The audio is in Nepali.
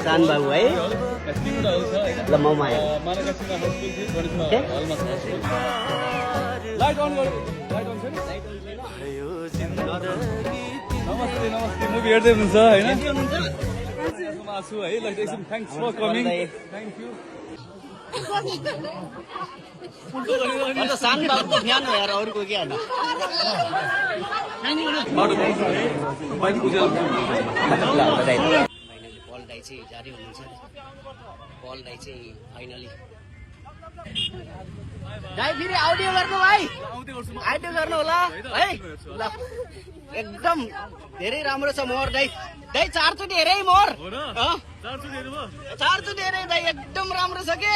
सान बाबु है ल ममा नमस्ते नमस्ते मुभी हेर्दै हुनुहुन्छ हैन छु है ल एकछिन thanks for coming thank you सान बाबुको फ्यान हो यार अरूको के होइन पल दाइ चाहिँ जारी हुनुहुन्छ पल दाइ चाहिँ फाइनली दाइ फेरि आउडियो गर्नु भाइ आइडियो गर्नु होला है ल एकदम धेरै राम्रो छ मोहर दाइ दाइ 4 चोटि हेरे मोहर 4 चोटि हेरे दाइ एकदम राम्रो छ के